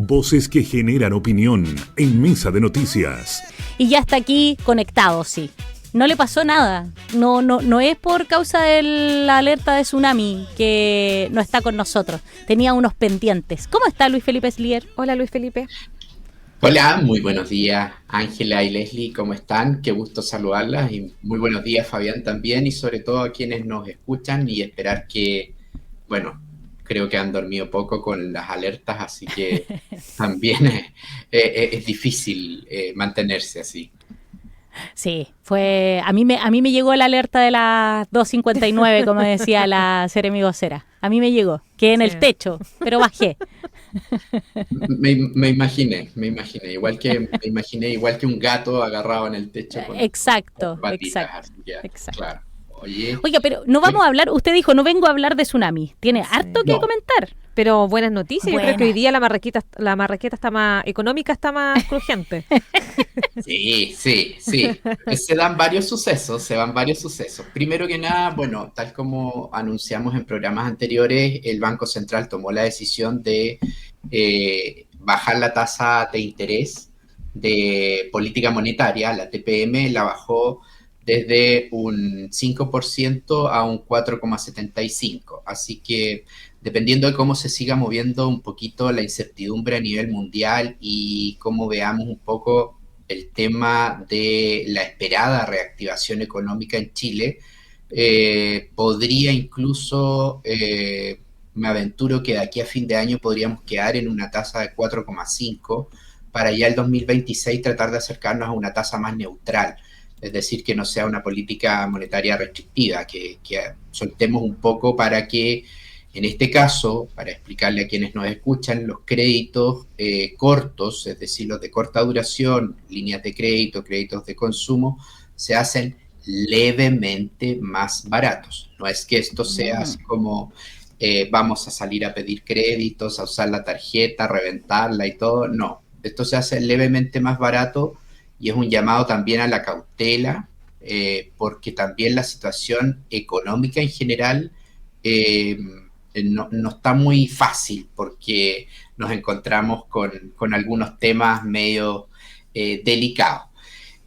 Voces que generan opinión en Mesa de Noticias. Y ya está aquí conectado, sí. No le pasó nada. No es por causa de la alerta de tsunami que no está con nosotros. Tenía unos pendientes. ¿Cómo está Luis Felipe Slier? Hola, Luis Felipe. Hola, muy buenos días, Ángela y Leslie, ¿cómo están? Qué gusto saludarlas y muy buenos días, Fabián, también, y sobre todo a quienes nos escuchan y esperar que, bueno, creo que han dormido poco con las alertas, así que también es difícil mantenerse así. Sí, a mí me llegó la alerta de las 2:59, como decía la Seremi vocera. A mí me llegó, quedé en el techo, pero bajé. Me imaginé, igual que un gato agarrado en el techo con patitas, así que, exacto. claro. Oiga, pero no vamos a hablar, usted dijo, no vengo a hablar de tsunami. Tiene harto que comentar. Pero buenas noticias, yo creo que hoy día la marraqueta está más económica, está más crujiente. Sí. Se van varios sucesos. Primero que nada, bueno, tal como anunciamos en programas anteriores, el Banco Central tomó la decisión de bajar la tasa de interés de política monetaria, la TPM, la bajó desde un 5% a un 4,75%. Así que dependiendo de cómo se siga moviendo un poquito la incertidumbre a nivel mundial y cómo veamos un poco el tema de la esperada reactivación económica en Chile, podría incluso, me aventuro que de aquí a fin de año podríamos quedar en una tasa de 4,5 para ya el 2026 tratar de acercarnos a una tasa más neutral. Es decir, que no sea una política monetaria restrictiva, que soltemos un poco para que, en este caso, para explicarle a quienes nos escuchan, los créditos cortos, es decir, los de corta duración, líneas de crédito, créditos de consumo, se hacen levemente más baratos. No es que esto sea así como vamos a salir a pedir créditos, a usar la tarjeta, a reventarla y todo. No, esto se hace levemente más barato y es un llamado también a la cautela, porque también la situación económica en general no está muy fácil, porque nos encontramos con algunos temas medio delicados.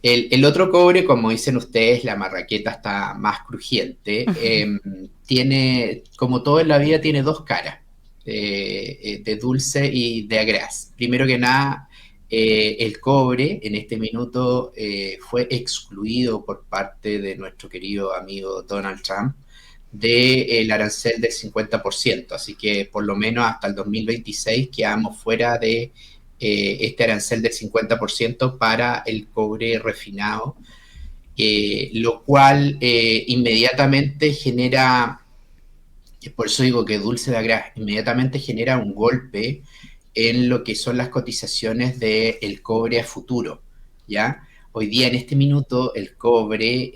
El otro cobre, como dicen ustedes, la marraqueta está más crujiente. Tiene, como todo en la vida, tiene dos caras, de dulce y de agraz. Primero que nada, el cobre en este minuto fue excluido por parte de nuestro querido amigo Donald Trump del arancel del 50%, así que por lo menos hasta el 2026 quedamos fuera de este arancel del 50% para el cobre refinado, lo cual inmediatamente genera, por eso digo que dulce de agraz, inmediatamente genera un golpe en lo que son las cotizaciones del cobre a futuro, ¿ya? Hoy día, en este minuto, el cobre,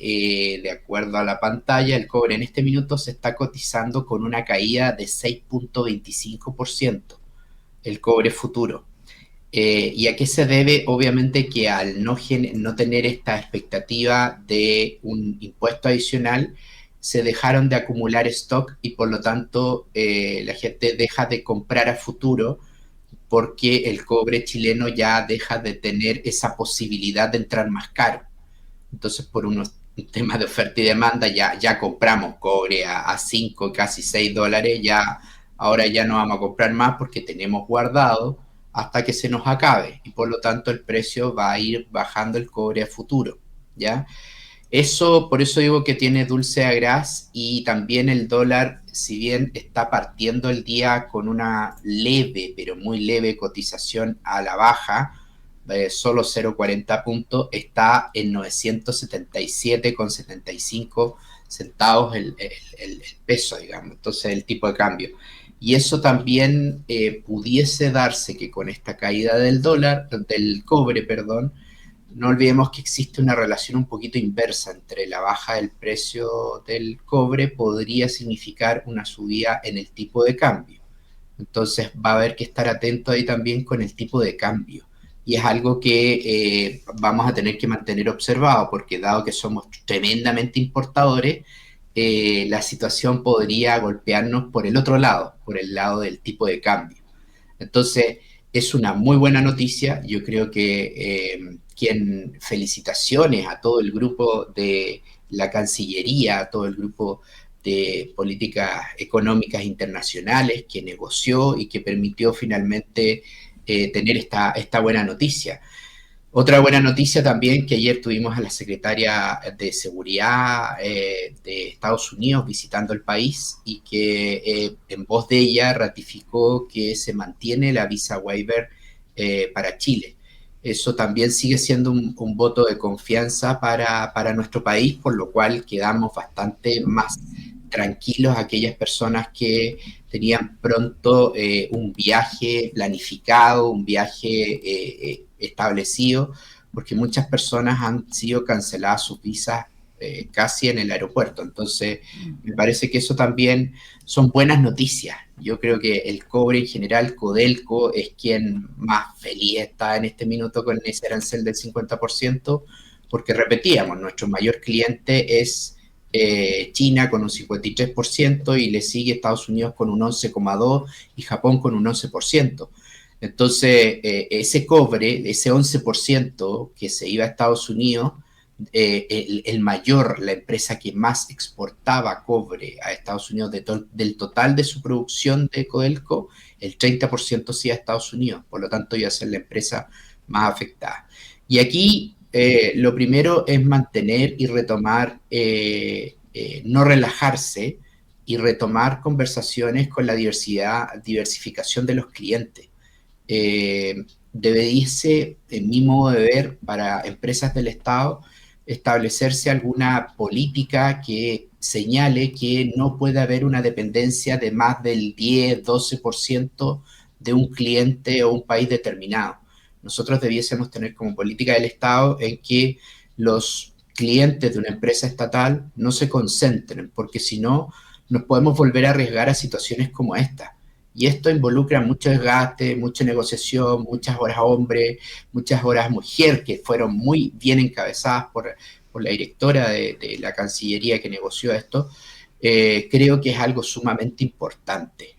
de acuerdo a la pantalla, el cobre en este minuto se está cotizando con una caída de 6,25%, el cobre futuro. ¿Y a qué se debe? Obviamente que al no tener esta expectativa de un impuesto adicional, se dejaron de acumular stock y por lo tanto la gente deja de comprar a futuro, porque el cobre chileno ya deja de tener esa posibilidad de entrar más caro. Entonces, por unos temas de oferta y demanda, ya compramos cobre a 5, casi $6, ahora ya no vamos a comprar más porque tenemos guardado hasta que se nos acabe, y por lo tanto el precio va a ir bajando el cobre a futuro, ¿ya? Eso, por eso digo que tiene dulce agraz, y también el dólar, si bien está partiendo el día con una leve, pero muy leve cotización a la baja, solo 0,40 puntos, está en 977,75 centavos el peso, digamos, entonces el tipo de cambio. Y eso también pudiese darse que con esta caída del cobre, perdón, no olvidemos que existe una relación un poquito inversa entre la baja del precio del cobre, podría significar una subida en el tipo de cambio. Entonces va a haber que estar atento ahí también con el tipo de cambio. Y es algo que vamos a tener que mantener observado, porque dado que somos tremendamente importadores, la situación podría golpearnos por el otro lado, por el lado del tipo de cambio. Entonces, es una muy buena noticia. Yo creo que felicitaciones a todo el grupo de la Cancillería, a todo el grupo de políticas económicas internacionales que negoció y que permitió finalmente tener esta buena noticia. Otra buena noticia también, que ayer tuvimos a la secretaria de Seguridad de Estados Unidos visitando el país y que en voz de ella ratificó que se mantiene la visa waiver para Chile. Eso también sigue siendo un voto de confianza para nuestro país, por lo cual quedamos bastante más tranquilos a aquellas personas que tenían pronto un viaje planificado, un viaje establecido, porque muchas personas han sido canceladas sus visas casi en el aeropuerto. Entonces, me parece que eso también son buenas noticias. Yo creo que el cobre en general, Codelco, es quien más feliz está en este minuto con ese arancel del 50%, porque repetíamos, nuestro mayor cliente es China con un 53% y le sigue Estados Unidos con un 11,2% y Japón con un 11%. Entonces, ese cobre, ese 11% que se iba a Estados Unidos, la empresa que más exportaba cobre a Estados Unidos del total de su producción de Codelco, el 30% sí a Estados Unidos, por lo tanto iba a ser la empresa más afectada. Y aquí lo primero es mantener y retomar, no relajarse y retomar conversaciones con la diversificación de los clientes. Debería, en mi modo de ver, para empresas del Estado, establecerse alguna política que señale que no puede haber una dependencia de más del 10-12% de un cliente o un país determinado. Nosotros debiésemos tener como política del Estado en que los clientes de una empresa estatal no se concentren, porque si no, nos podemos volver a arriesgar a situaciones como esta. Y esto involucra mucho desgaste, mucha negociación, muchas horas hombre, muchas horas mujer, que fueron muy bien encabezadas por la directora de la Cancillería que negoció esto. Creo que es algo sumamente importante.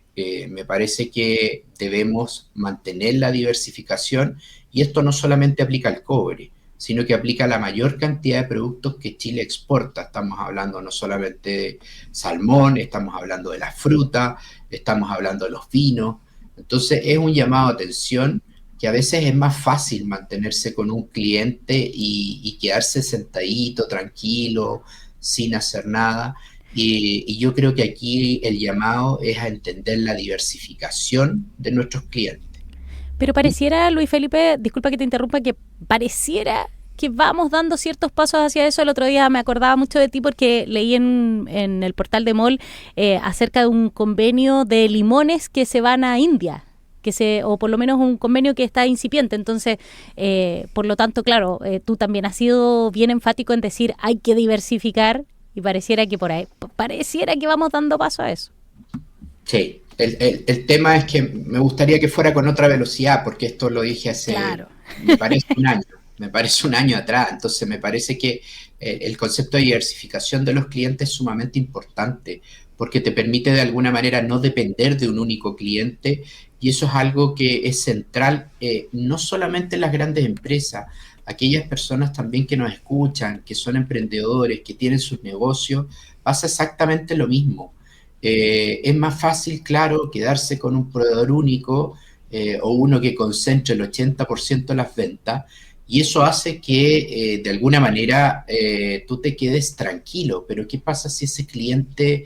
Me parece que debemos mantener la diversificación, y esto no solamente aplica al cobre, sino que aplica a la mayor cantidad de productos que Chile exporta. Estamos hablando no solamente de salmón, estamos hablando de la fruta, estamos hablando de los vinos. Entonces es un llamado a atención, que a veces es más fácil mantenerse con un cliente y quedarse sentadito, tranquilo, sin hacer nada. Y yo creo que aquí el llamado es a entender la diversificación de nuestros clientes. Pero pareciera, Luis Felipe, disculpa que te interrumpa, que pareciera que vamos dando ciertos pasos hacia eso. El otro día me acordaba mucho de ti porque leí en el portal de MOL acerca de un convenio de limones que se van a India, o por lo menos un convenio que está incipiente. Entonces, por lo tanto, claro, tú también has sido bien enfático en decir hay que diversificar, y pareciera que por ahí, pareciera que vamos dando paso a eso. Sí, el tema es que me gustaría que fuera con otra velocidad, porque esto lo dije hace, claro, me parece un año atrás. Entonces me parece que el concepto de diversificación de los clientes es sumamente importante, porque te permite de alguna manera no depender de un único cliente, y eso es algo que es central, no solamente en las grandes empresas, aquellas personas también que nos escuchan, que son emprendedores, que tienen sus negocios, pasa exactamente lo mismo. Es más fácil, claro, quedarse con un proveedor único o uno que concentre el 80% de las ventas, y eso hace que de alguna manera tú te quedes tranquilo. Pero ¿qué pasa si ese cliente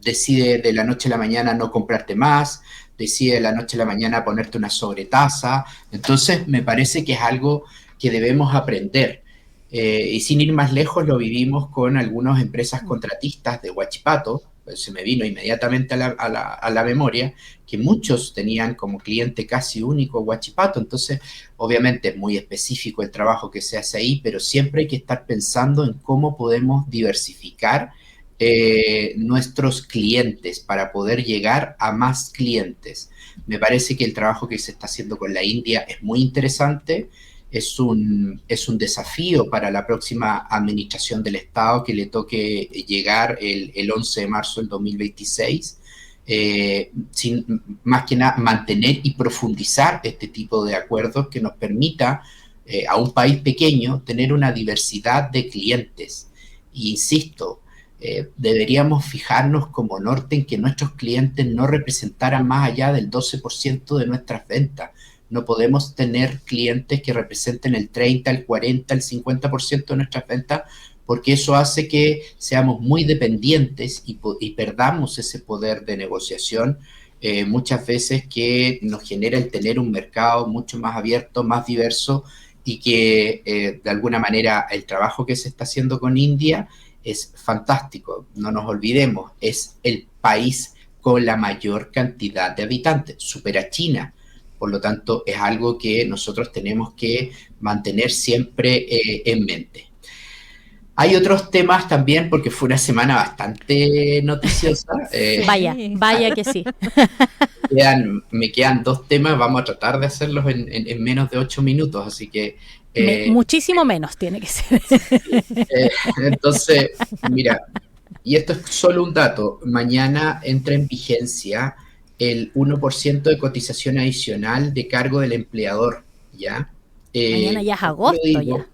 decide de la noche a la mañana no comprarte más, decide de la noche a la mañana ponerte una sobretasa? Entonces me parece que es algo que debemos aprender. Y sin ir más lejos, lo vivimos con algunas empresas contratistas de Huachipato. Se me vino inmediatamente a la memoria que muchos tenían como cliente casi único Huachipato. Entonces, obviamente es muy específico el trabajo que se hace ahí, pero siempre hay que estar pensando en cómo podemos diversificar nuestros clientes para poder llegar a más clientes. Me parece que el trabajo que se está haciendo con la India es muy interesante. Es un desafío para la próxima administración del Estado que le toque llegar el 11 de marzo del 2026. más que nada mantener y profundizar este tipo de acuerdos que nos permita a un país pequeño tener una diversidad de clientes. E insisto, deberíamos fijarnos como norte en que nuestros clientes no representaran más allá del 12% de nuestras ventas. No podemos tener clientes que representen el 30, el 40, el 50% de nuestras ventas, porque eso hace que seamos muy dependientes y perdamos ese poder de negociación muchas veces, que nos genera el tener un mercado mucho más abierto, más diverso, y que de alguna manera el trabajo que se está haciendo con India es fantástico. No nos olvidemos, es el país con la mayor cantidad de habitantes, supera a China. Por lo tanto, es algo que nosotros tenemos que mantener siempre en mente. Hay otros temas también, porque fue una semana bastante noticiosa. Vaya que sí. Me quedan 2 temas, vamos a tratar de hacerlos en menos de 8 minutos, así que... muchísimo menos tiene que ser. Entonces, mira, y esto es solo un dato, mañana entra en vigencia el 1% de cotización adicional de cargo del empleador, ¿ya? Mañana ya es agosto, ya.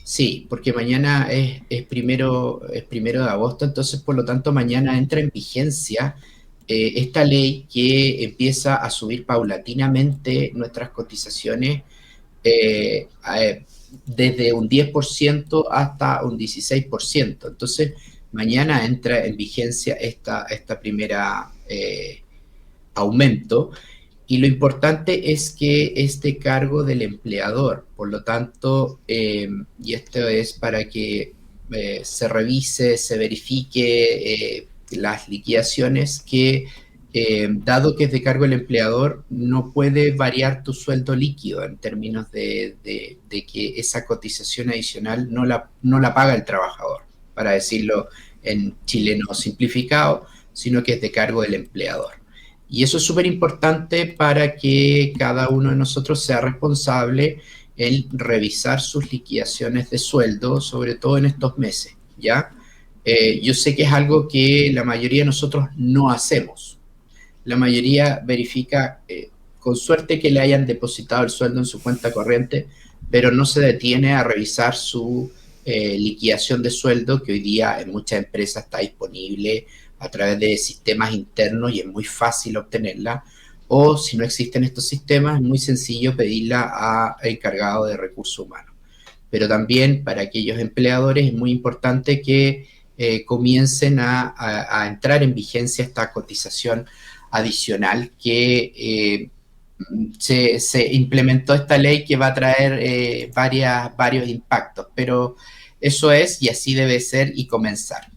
Sí, porque mañana es primero de agosto, entonces por lo tanto mañana entra en vigencia esta ley que empieza a subir paulatinamente nuestras cotizaciones desde un 10% hasta un 16%. Entonces mañana entra en vigencia esta primera aumento. Y lo importante es que este cargo del empleador, por lo tanto, y esto es para que se revise, se verifique las liquidaciones, que dado que es de cargo del empleador, no puede variar tu sueldo líquido en términos de que esa cotización adicional no la paga el trabajador, para decirlo en chileno simplificado, sino que es de cargo del empleador. Y eso es súper importante para que cada uno de nosotros sea responsable en revisar sus liquidaciones de sueldo, sobre todo en estos meses, ¿ya? Yo sé que es algo que la mayoría de nosotros no hacemos. La mayoría verifica, con suerte, que le hayan depositado el sueldo en su cuenta corriente, pero no se detiene a revisar su liquidación de sueldo, que hoy día en muchas empresas está disponible a través de sistemas internos y es muy fácil obtenerla, o si no existen estos sistemas es muy sencillo pedirla a encargado de recursos humanos. Pero también para aquellos empleadores es muy importante que comiencen a entrar en vigencia esta cotización adicional que se implementó esta ley, que va a traer varios impactos, pero eso es, y así debe ser y comenzar.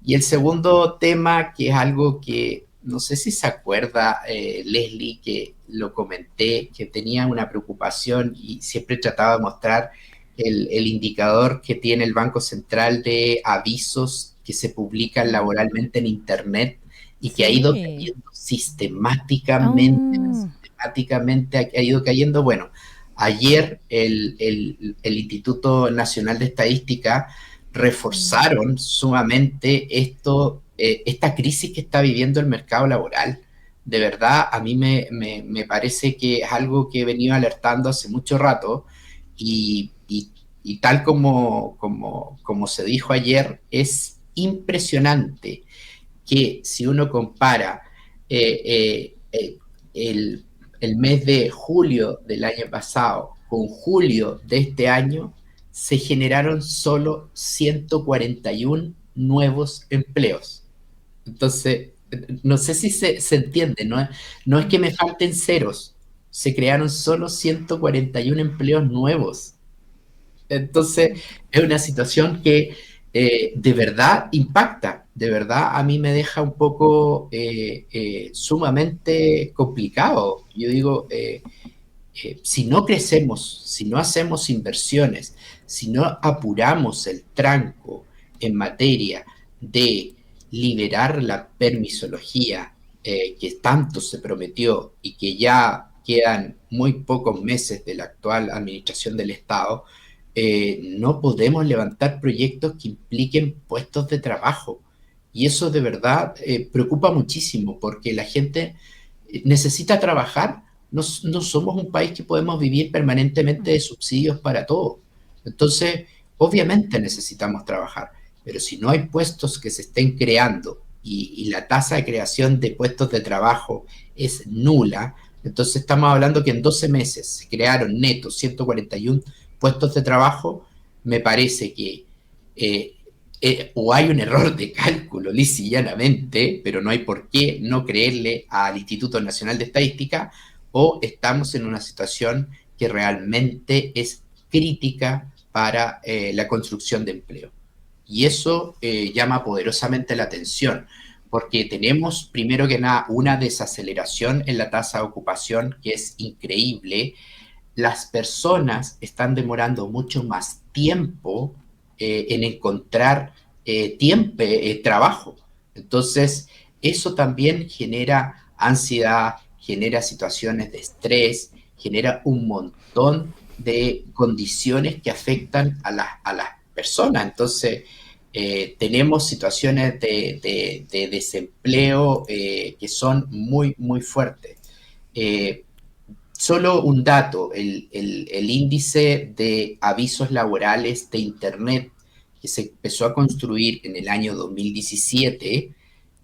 Y el segundo tema, que es algo que no sé si se acuerda, Leslie, que lo comenté, que tenía una preocupación y siempre trataba de mostrar el indicador que tiene el Banco Central de avisos que se publican laboralmente en Internet y que ha ido cayendo sistemáticamente ha ido cayendo. Bueno, ayer el Instituto Nacional de Estadística reforzaron sumamente esta crisis que está viviendo el mercado laboral. De verdad, a mí me parece que es algo que he venido alertando hace mucho rato y tal como se dijo ayer, es impresionante que si uno compara el mes de julio del año pasado con julio de este año, se generaron solo 141 nuevos empleos. Entonces, no sé si se entiende, no es que me falten ceros, se crearon solo 141 empleos nuevos. Entonces, es una situación que de verdad impacta, de verdad a mí me deja un poco sumamente complicado. Yo digo, si no crecemos, si no hacemos inversiones, si no apuramos el tranco en materia de liberar la permisología que tanto se prometió y que ya quedan muy pocos meses de la actual administración del Estado, no podemos levantar proyectos que impliquen puestos de trabajo. Y eso de verdad preocupa muchísimo porque la gente necesita trabajar. No somos un país que podemos vivir permanentemente de subsidios para todo. Entonces, obviamente necesitamos trabajar, pero si no hay puestos que se estén creando y la tasa de creación de puestos de trabajo es nula, entonces estamos hablando que en 12 meses se crearon netos 141 puestos de trabajo. Me parece que o hay un error de cálculo lisa y llanamente, pero no hay por qué no creerle al Instituto Nacional de Estadística, o estamos en una situación que realmente es crítica para la construcción de empleo. Y eso llama poderosamente la atención, porque tenemos, primero que nada, una desaceleración en la tasa de ocupación que es increíble. Las personas están demorando mucho más tiempo en encontrar trabajo. Entonces, eso también genera ansiedad, genera situaciones de estrés, genera un montón de condiciones que afectan a las personas. Entonces, tenemos situaciones de desempleo que son muy, muy fuertes. Solo un dato, el índice de avisos laborales de Internet que se empezó a construir en el año 2017,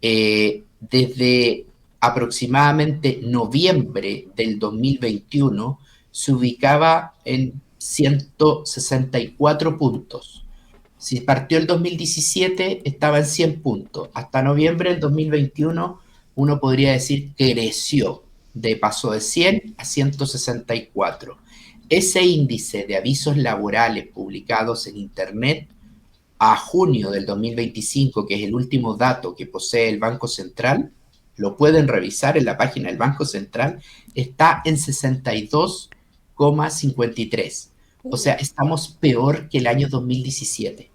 desde aproximadamente noviembre del 2021 se ubicaba en 164 puntos. Si partió el 2017, estaba en 100 puntos. Hasta noviembre del 2021, uno podría decir que creció, pasó de 100 a 164. Ese índice de avisos laborales publicados en Internet a junio del 2025, que es el último dato que posee el Banco Central, lo pueden revisar en la página del Banco Central, está en 62,53. O sea, estamos peor que el año 2017,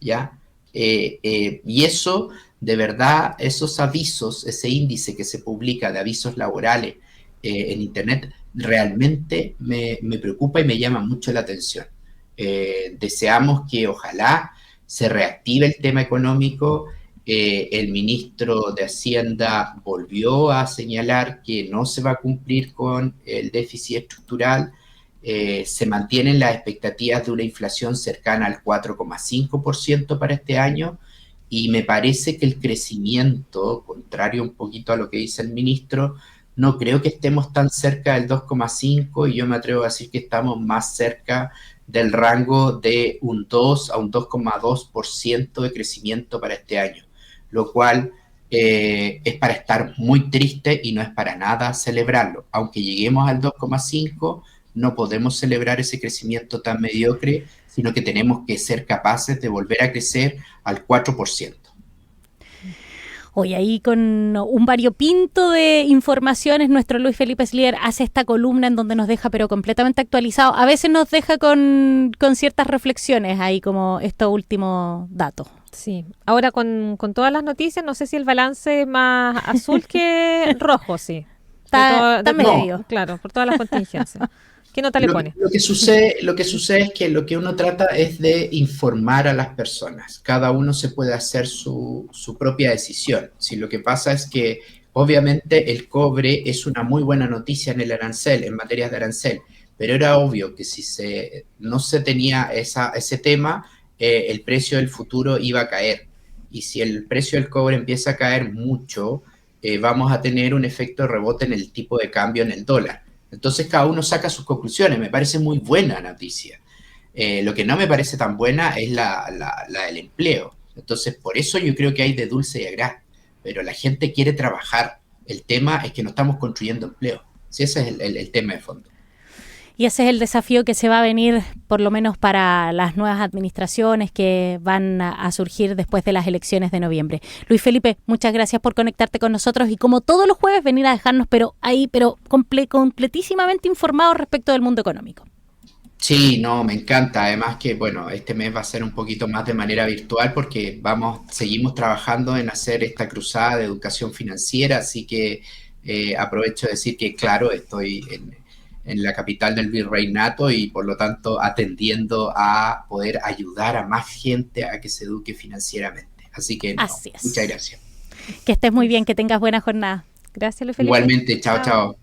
¿ya? Y eso, de verdad, esos avisos, ese índice que se publica de avisos laborales en Internet, realmente me preocupa y me llama mucho la atención. Deseamos que ojalá se reactive el tema económico. El ministro de Hacienda volvió a señalar que no se va a cumplir con el déficit estructural. Se mantienen las expectativas de una inflación cercana al 4,5% para este año, y me parece que el crecimiento, contrario un poquito a lo que dice el ministro, no creo que estemos tan cerca del 2,5%, y yo me atrevo a decir que estamos más cerca del rango de un 2 a un 2,2% de crecimiento para este año, lo cual es para estar muy triste y no es para nada celebrarlo. Aunque lleguemos al 2,5%, no podemos celebrar ese crecimiento tan mediocre, sino que tenemos que ser capaces de volver a crecer al 4%. Hoy ahí con un variopinto de informaciones, nuestro Luis Felipe Slier hace esta columna en donde nos deja pero completamente actualizado. A veces nos deja con ciertas reflexiones ahí como estos últimos datos. Sí, ahora con todas las noticias, no sé si el balance es más azul que rojo, sí. Está medio. No, claro, por todas las contingencias. ¿Qué nota le pone? Lo que sucede es que lo que uno trata es de informar a las personas. Cada uno se puede hacer su propia decisión. Si lo que pasa es que, obviamente, el cobre es una muy buena noticia en el arancel, en materias de arancel, pero era obvio que si no se tenía ese tema, el precio del futuro iba a caer. Y si el precio del cobre empieza a caer mucho, vamos a tener un efecto de rebote en el tipo de cambio en el dólar. Entonces cada uno saca sus conclusiones. Me parece muy buena noticia. Lo que no me parece tan buena es la del empleo. Entonces por eso yo creo que hay de dulce y agraz. Pero la gente quiere trabajar. El tema es que no estamos construyendo empleo. Sí, ese es el tema de fondo. Y ese es el desafío que se va a venir, por lo menos para las nuevas administraciones que van a surgir después de las elecciones de noviembre. Luis Felipe, muchas gracias por conectarte con nosotros y como todos los jueves venir a dejarnos completísimamente informados respecto del mundo económico. Sí, no, me encanta. Además que, bueno, este mes va a ser un poquito más de manera virtual porque seguimos trabajando en hacer esta cruzada de educación financiera, así que aprovecho de decir que, claro, estoy en la capital del virreinato y por lo tanto atendiendo a poder ayudar a más gente a que se eduque financieramente. Así que no, Así es. muchas gracias. Que estés muy bien, que tengas buena jornada. Gracias, Luis Felipe. Igualmente, chao, chao.